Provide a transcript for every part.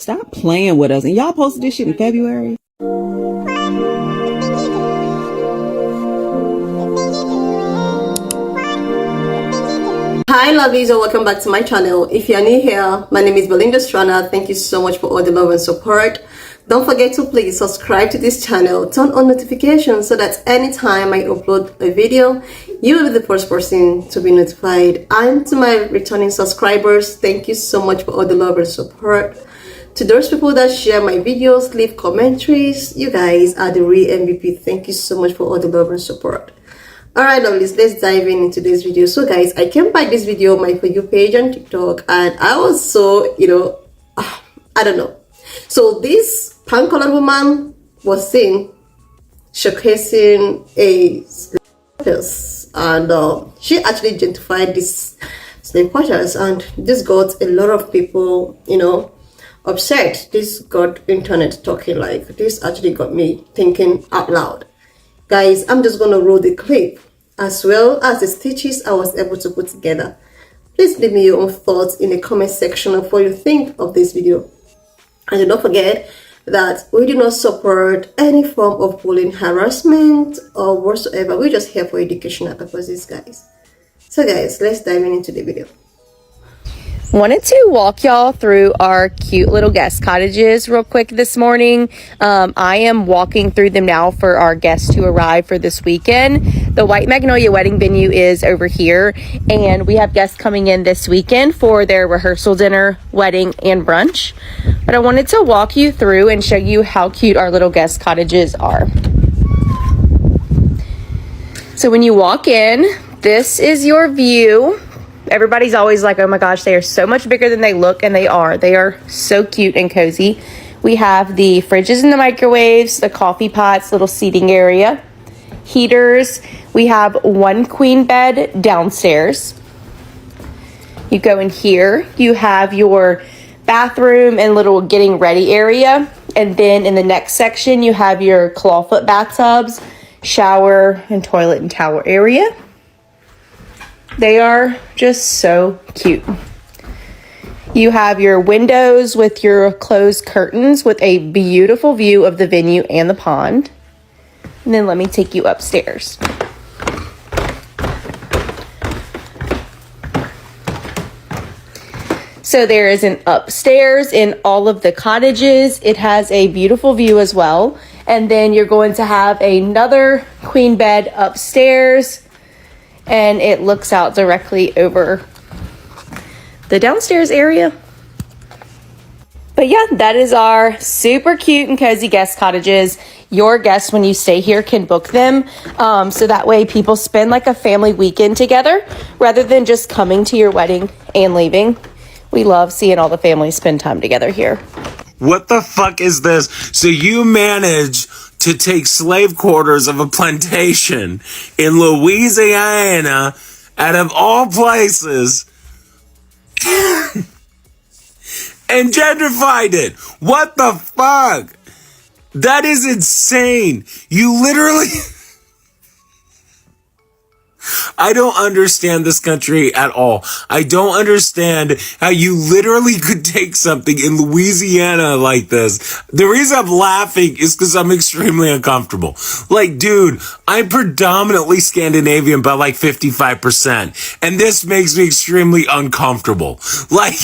Stop playing with us. And y'all posted this shit in February. Hi lovelies, and welcome back to my channel. If you're new here, my name is Belinda Strana. Thank you so much for all the love and support. Don't forget to please subscribe to this channel, turn on notifications so that anytime I upload a video, you will be the first person to be notified. And to my returning subscribers, thank you so much for all the love and support. To those people that share my videos, leave commentaries, you guys are the real MVP. Thank you so much for all the love and support. Alright lovelies, let's dive into this video. So guys, I came by this video on my For You page on TikTok, and I was so, I don't know. So this pan-colored woman was seen showcasing a slave, and she actually gentrified this slave quarters, and this got a lot of people, upset. This got internet talking. Like, this actually got me thinking out loud. Guys, I'm just gonna roll the clip as well as the stitches I was able to put together. Please leave me your own thoughts in the comment section of what you think of this video. And do not forget that we do not support any form of bullying, harassment, or whatsoever. We're just here for educational purposes, guys. So guys, let's dive into the video. Wanted to walk y'all through our cute little guest cottages real quick this morning. I am walking through them now for our guests to arrive for this weekend. The White Magnolia wedding venue is over here, and we have guests coming in this weekend for their rehearsal dinner, wedding, and brunch. But I wanted to walk you through and show you how cute our little guest cottages are. So when you walk in, this is your view. Everybody's always like, oh my gosh, they are so much bigger than they look, and they are. They are so cute and cozy. We have the fridges and the microwaves, the coffee pots, little seating area, heaters. We have one queen bed downstairs. You go in here, you have your bathroom and little getting ready area. And then in the next section, you have your clawfoot bathtubs, shower, and toilet and towel area. They are just so cute. You have your windows with your closed curtains with a beautiful view of the venue and the pond. And then let me take you upstairs. So there is an upstairs in all of the cottages. It has a beautiful view as well. And then you're going to have another queen bed upstairs, and it looks out directly over the downstairs area. But yeah, that is our super cute and cozy guest cottages. Your guests, when you stay here, can book them. So that way people spend like a family weekend together rather than just coming to your wedding and leaving. We love seeing all the families spend time together here. What the fuck is this? So you manage to take slave quarters of a plantation in Louisiana, out of all places, and gentrified it. What the fuck? That is insane. You literally... I don't understand this country at all. I don't understand how you literally could take something in Louisiana like this. The reason I'm laughing is because I'm extremely uncomfortable. Like, dude, I'm predominantly Scandinavian by like 55%. And this makes me extremely uncomfortable. Like,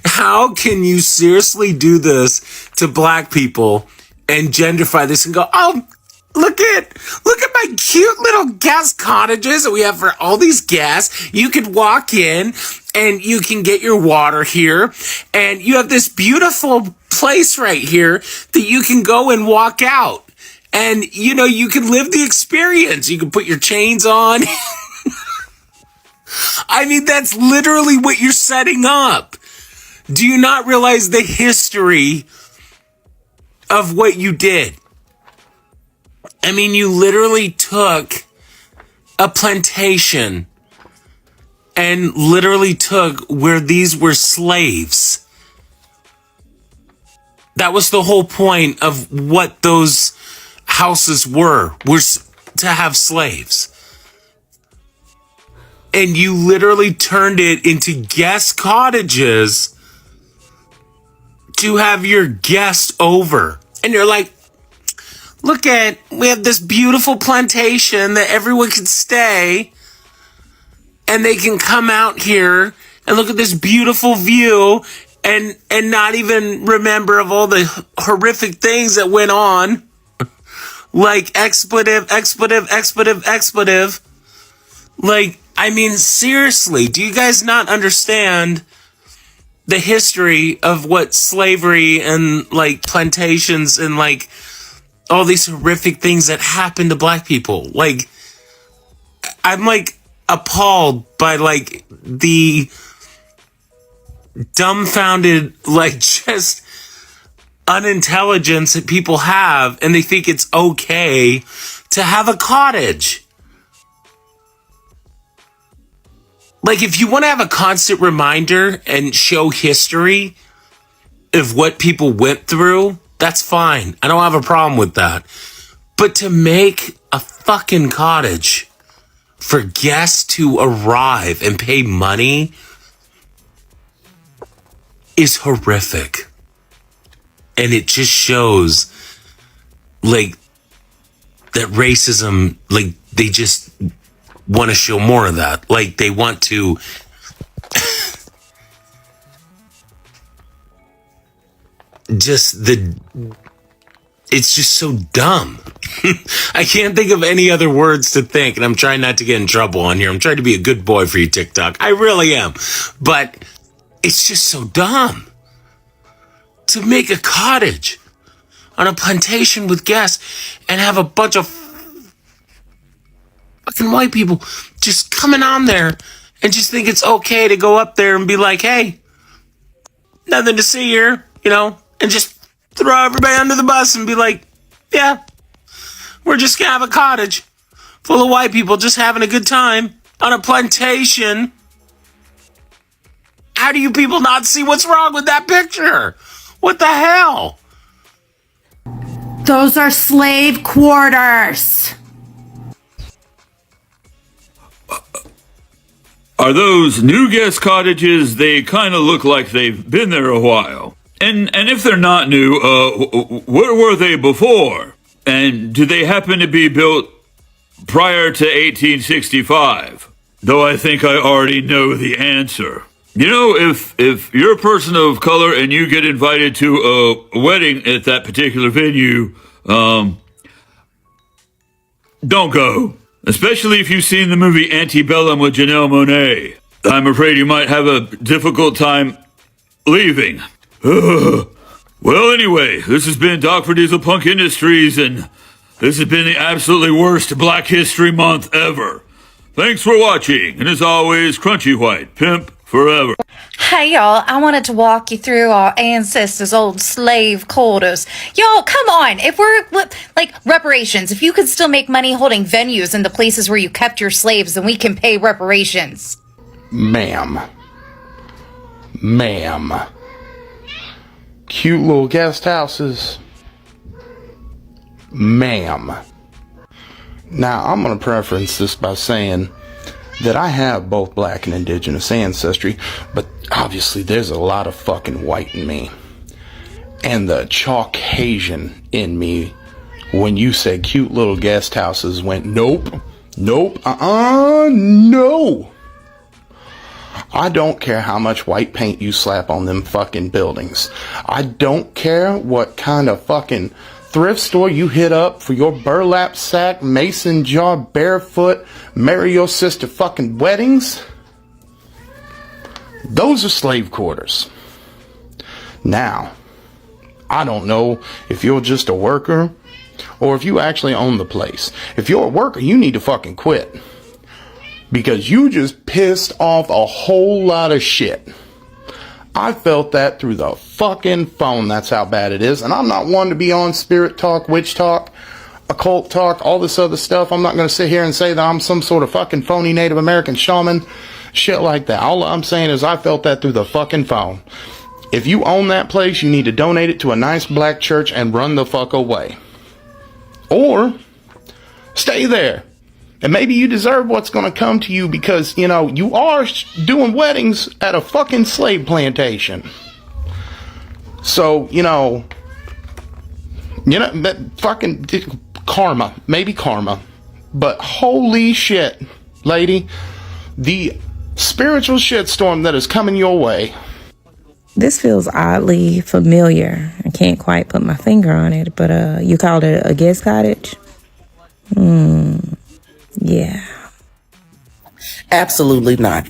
how can you seriously do this to black people and gentrify this and go, oh, look at my cute little guest cottages that we have for all these guests. You could walk in and you can get your water here. And you have this beautiful place right here that you can go and walk out. And, you can live the experience. You can put your chains on. I mean, that's literally what you're setting up. Do you not realize the history of what you did? I mean, you literally took a plantation and literally took where these were slaves. That was the whole point of what those houses were to have slaves. And you literally turned it into guest cottages to have your guest over. And you're like, we have this beautiful plantation that everyone can stay. And they can come out here and look at this beautiful view and not even remember of all the horrific things that went on. Like expletive. Like, I mean, seriously, do you guys not understand the history of what slavery and like plantations and like all these horrific things that happened to black people? Like, I'm like appalled by like the dumbfounded, like just unintelligence that people have, and they think it's okay to have a cottage. Like, if you want to have a constant reminder and show history of what people went through, that's fine. I don't have a problem with that. But to make a fucking cottage for guests to arrive and pay money is horrific. And it just shows, like, that racism, like, they just want to show more of that. Like, they want to it's just so dumb. I can't think of any other words to think, and I'm trying not to get in trouble on here. I'm trying to be a good boy for you, TikTok. I really am. But it's just so dumb to make a cottage on a plantation with guests and have a bunch of fucking white people just coming on there and just think it's okay to go up there and be like, hey, nothing to see here, you know, and just throw everybody under the bus and be like, yeah, we're just gonna have a cottage full of white people just having a good time on a plantation. How do you people not see what's wrong with that picture? What the hell? Those are slave quarters. Are those new guest cottages? They kind of look like they've been there a while. And if they're not new, where were they before? And do they happen to be built prior to 1865? Though I think I already know the answer. You know, if you're a person of color and you get invited to a wedding at that particular venue, don't go. Especially if you've seen the movie Antebellum with Janelle Monáe. I'm afraid you might have a difficult time leaving. Well, anyway, this has been Doc for Diesel Punk Industries, and this has been the absolutely worst Black History Month ever. Thanks for watching, and as always, Crunchy White, pimp forever. Hey y'all, I wanted to walk you through our ancestors' old slave quarters. Y'all, come on. If we're, like, reparations, if you could still make money holding venues in the places where you kept your slaves, then we can pay reparations. Ma'am. Cute little guest houses. Ma'am. Now, I'm going to preference this by saying that I have both black and indigenous ancestry, but obviously there's a lot of fucking white in me. And the Caucasian in me, when you said cute little guest houses, went nope, no. I don't care how much white paint you slap on them fucking buildings. I don't care what kind of fucking thrift store you hit up for your burlap sack, mason jar, barefoot, marry your sister fucking weddings. Those are slave quarters. Now, I don't know if you're just a worker or if you actually own the place. If you're a worker, you need to fucking quit. Because you just pissed off a whole lot of shit. I felt that through the fucking phone. That's how bad it is. And I'm not one to be on spirit talk, witch talk, occult talk, all this other stuff. I'm not going to sit here and say that I'm some sort of fucking phony Native American shaman. Shit like that. All I'm saying is I felt that through the fucking phone. If you own that place, you need to donate it to a nice black church and run the fuck away. Or stay there. And maybe you deserve what's going to come to you because, you know, you are doing weddings at a fucking slave plantation. So, that fucking karma, maybe karma, but holy shit, lady, the spiritual shitstorm that is coming your way. This feels oddly familiar. I can't quite put my finger on it, but you called it a guest cottage? Yeah. Absolutely not.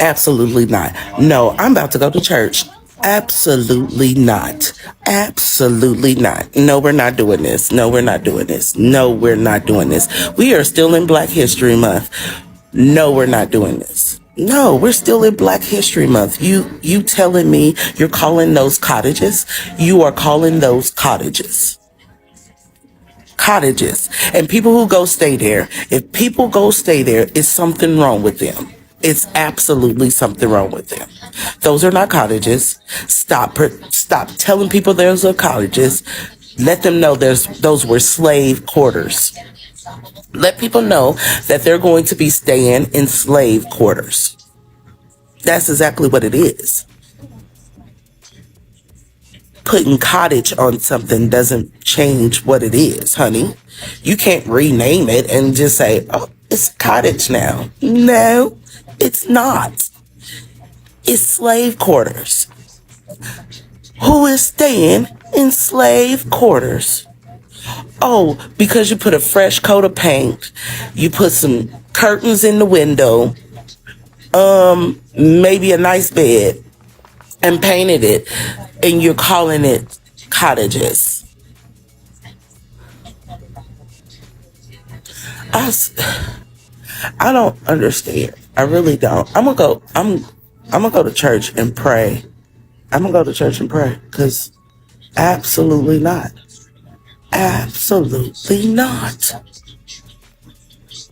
Absolutely not. No, I'm about to go to church. Absolutely not. Absolutely not. No, we're not doing this. No, we're not doing this. No, we're not doing this. We are still in Black History Month. No, we're not doing this. No, we're still in Black History Month. You telling me you're calling those cottages? You are calling those cottages. Cottages. And people who go stay there, if people go stay there, it's something wrong with them. It's absolutely something wrong with them. Those are not cottages. Stop telling people those are cottages. Let them know those were slave quarters. Let people know that they're going to be staying in slave quarters. That's exactly what it is. Putting cottage on something doesn't change what it is, honey. You can't rename it and just say, oh, it's cottage now. No, it's not. It's slave quarters. Who is staying in slave quarters? Oh, because you put a fresh coat of paint, you put some curtains in the window, maybe a nice bed, and painted it, and you're calling it cottages. I don't understand. I really don't. I'm gonna go to church and pray. I'm gonna go to church and pray, because absolutely not. Absolutely not.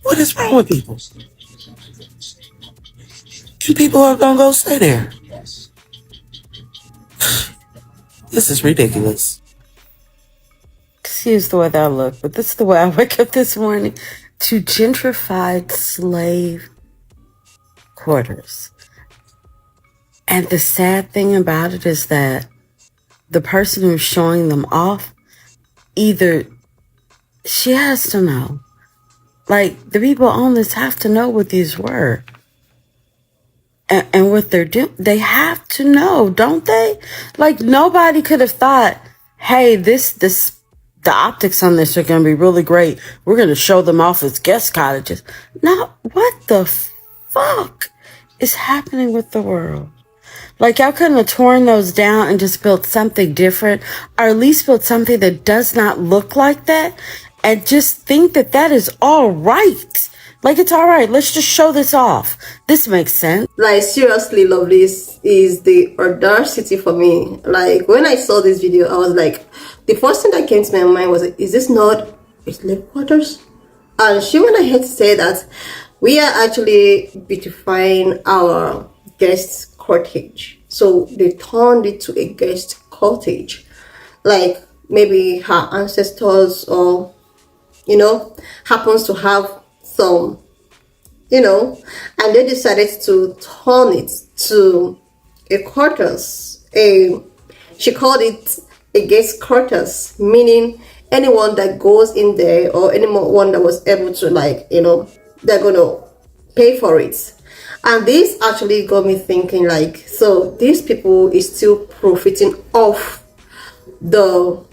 What is wrong with people? And people are gonna go stay there. This is ridiculous. Excuse the way that I look, but this is the way I wake up this morning to gentrified slave quarters. And the sad thing about it is that the person who's showing them off, either she has to know, like the people on this have to know what these were. And what they're doing, they have to know, don't they? Like nobody could have thought, hey, the optics on this are going to be really great. We're going to show them off as guest cottages. Now, what the fuck is happening with the world? Like, y'all couldn't have torn those down and just built something different, or at least built something that does not look like that, and just think that that is all right. Like, it's all right. Let's just show this off. This makes sense. Like, seriously, lovely, is the audacity for me. Like, when I saw this video, I was like, the first thing that came to my mind was, is this not a slave quarters? And she went ahead to say that we are actually beautifying our guest cottage. So they turned it to a guest cottage. Like, maybe her ancestors or, happens to have some, and they decided to turn it to a quarters. She called it a guest quarters, meaning anyone that goes in there or anyone that was able to, they're gonna pay for it. And this actually got me thinking, so these people is still profiting off the,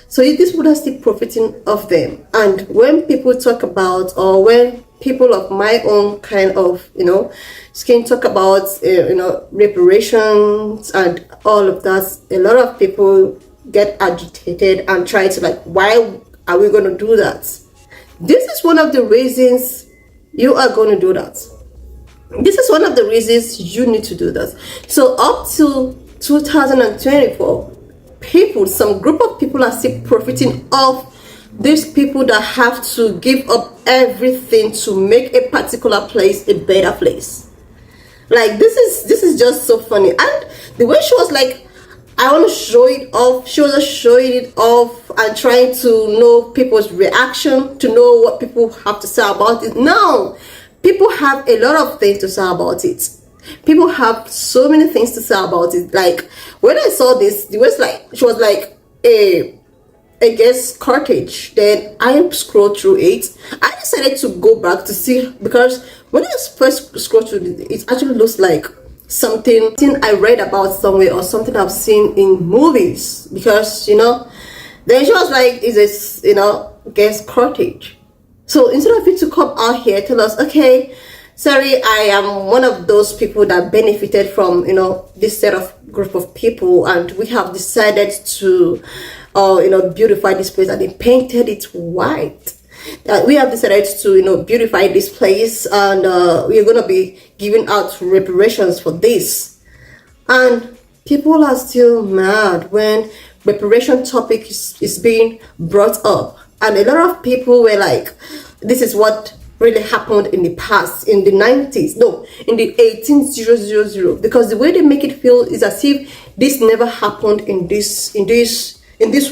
so this would have still profiting off them. And when people talk about, or when people of my own kind of, skin talk about, reparations and all of that, a lot of people get agitated and try to why are we going to do that? This is one of the reasons you are going to do that. This is one of the reasons you need to do that. So up to 2024, some group of people are still profiting off these people that have to give up everything to make a particular place a better place. This is just so funny. And the way she was like, I want to show it off, she was just showing it off and trying to know people's reaction, to know what people have to say about it. No, people have a lot of things to say about it. People have so many things to say about it. Like when I saw this, it was like she was like a guest cottage. Then I scrolled through it. I decided to go back to see, because when I first scrolled through it, it actually looks like something I read about somewhere or something I've seen in movies. Because then she was like, "Is this guest cottage?" So instead of it to come out here, tell us, okay, sorry, I am one of those people that benefited from this set of group of people, and we have decided to beautify this place, and they painted it white. We have decided to beautify this place, and we're gonna be giving out reparations for this. And people are still mad when reparation topic is being brought up, and a lot of people were like, this is what really happened in the past, in the 90s, no, in the 18000, because the way they make it feel is as if this never happened in this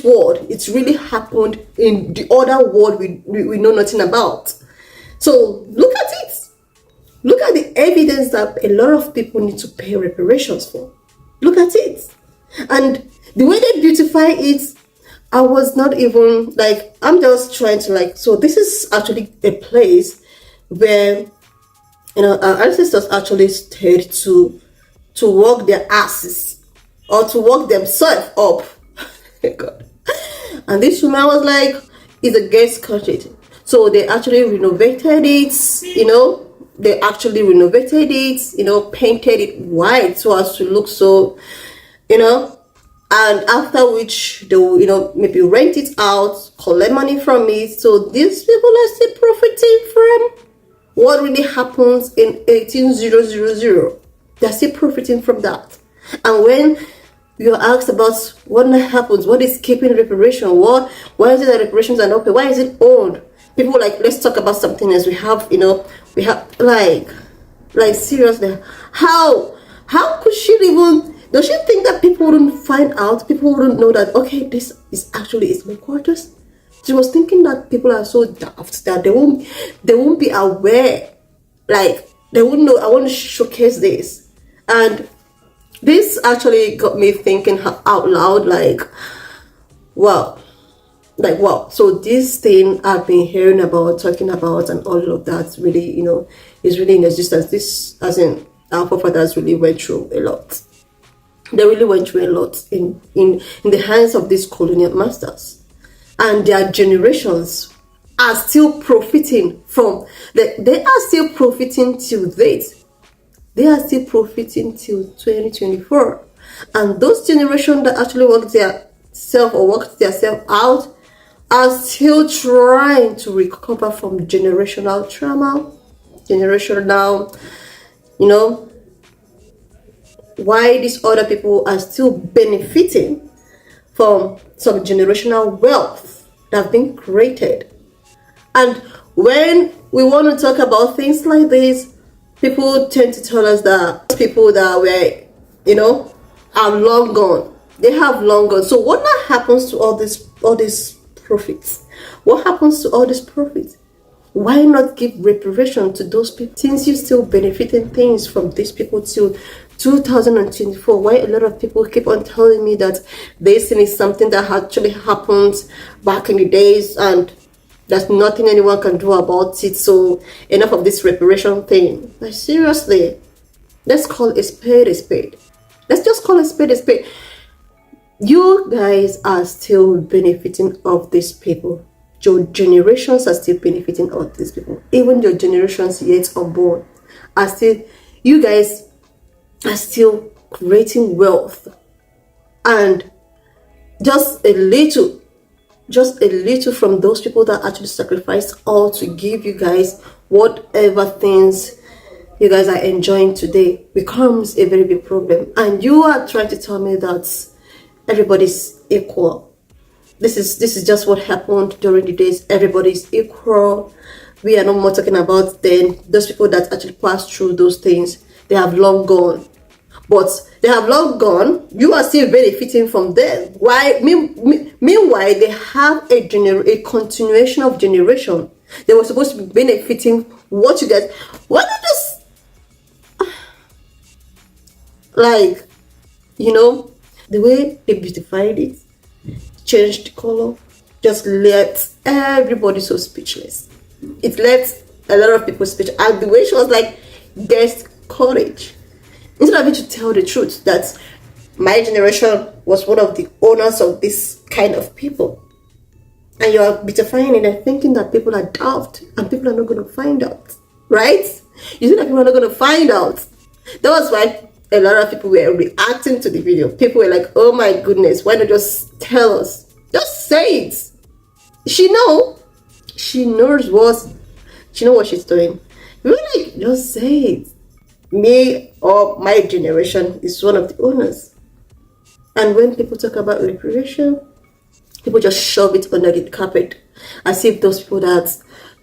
world. It's really happened in the other world we know nothing about. So look at it. Look at the evidence that a lot of people need to pay reparations for. Look at it. And the way they beautify it, I was not even like, I'm just trying to so this is actually a place where our ancestors actually stayed to work their asses or to work themselves up. God. And this woman was like, it's a guest cottage. So they actually renovated it, they actually renovated it, painted it white so as to look so, and after which they will, maybe rent it out, collect money from it. So these people are still profiting from what really happens in 18000. They're still profiting from that. And when you're asked about what happens, what is keeping reparation, why is it that reparations are not paid, why is it owned? People like, let's talk about something else. We have like seriously, how could she even, does she think that people wouldn't find out, people wouldn't know that, okay, this is actually its main quarters? She was thinking that people are so daft that they won't be aware, like they wouldn't know. I want to showcase this. And this actually got me thinking out loud, like wow, so this thing I've been hearing about, talking about, and all of that really, is really in existence. This, as in, our forefathers really went through a lot. They really went through a lot in the hands of these colonial masters, and their generations are still profiting from. They are still profiting till date. They are still profiting till 2024, and those generations that actually worked themselves out are still trying to recover from generational trauma, generational, why these other people are still benefiting from some generational wealth that have been created. And when we want to talk about things like this, people tend to tell us that people that were, are long gone. They have long gone. So what now happens to all these profits? What happens to all these profits? Why not give reparation to those people? Since you're still benefiting things from these people till 2024, why a lot of people keep on telling me that this thing is something that actually happened back in the days and there's nothing anyone can do about it? So enough of this reparation thing. Like seriously, let's call a spade a spade. Let's just call a spade a spade. You guys are still benefiting of these people. Your generations are still benefiting of these people. Even your generations yet unborn are still, you guys are still creating wealth. And just a little from those people that actually sacrificed all to give you guys whatever things you guys are enjoying today becomes a very big problem. And you are trying to tell me that everybody's equal. This is just what happened during the days. Everybody's equal. We are no more talking about then those people that actually passed through those things. They have long gone. But they have long gone. You are still benefiting from them. Why? Meanwhile, they have a continuation of generation. They were supposed to be benefiting what you guys. Why not just? Like, you know, the way they beautified it, changed the color, just left everybody so speechless. It left a lot of people speechless. And the way she was like, there's courage. Instead of me to tell the truth that my generation was one of the owners of this kind of people. And you're beautifying it and thinking that people are daft and people are not going to find out. Right? You think that people are not going to find out. That was why a lot of people were reacting to the video. People were like, oh my goodness, why not just tell us? Just say it. She knows what she's doing. We were like, just say it. Me or my generation is one of the owners. And when people talk about reparation, people just shove it under the carpet as if those people that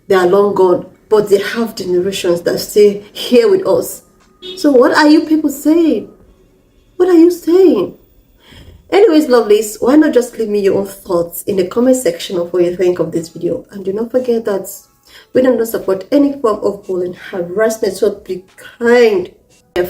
they are long gone, but they have generations that stay here with us. So what are you people saying? What are you saying? Anyways, lovelies, why not just leave me your own thoughts in the comment section of what you think of this video. And do not forget that we do not support any form of bullying, harassment, so be kind.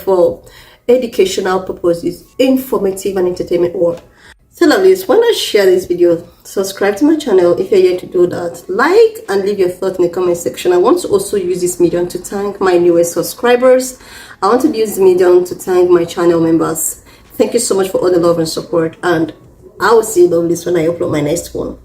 For educational purposes, informative and entertainment work. So lovelies, why not share this video? Subscribe to my channel if you're yet to do that. Like and leave your thoughts in the comment section. I want to also use this medium to thank my newest subscribers. I want to use the medium to thank my channel members. Thank you so much for all the love and support, and I will see you lovelies when I upload my next one.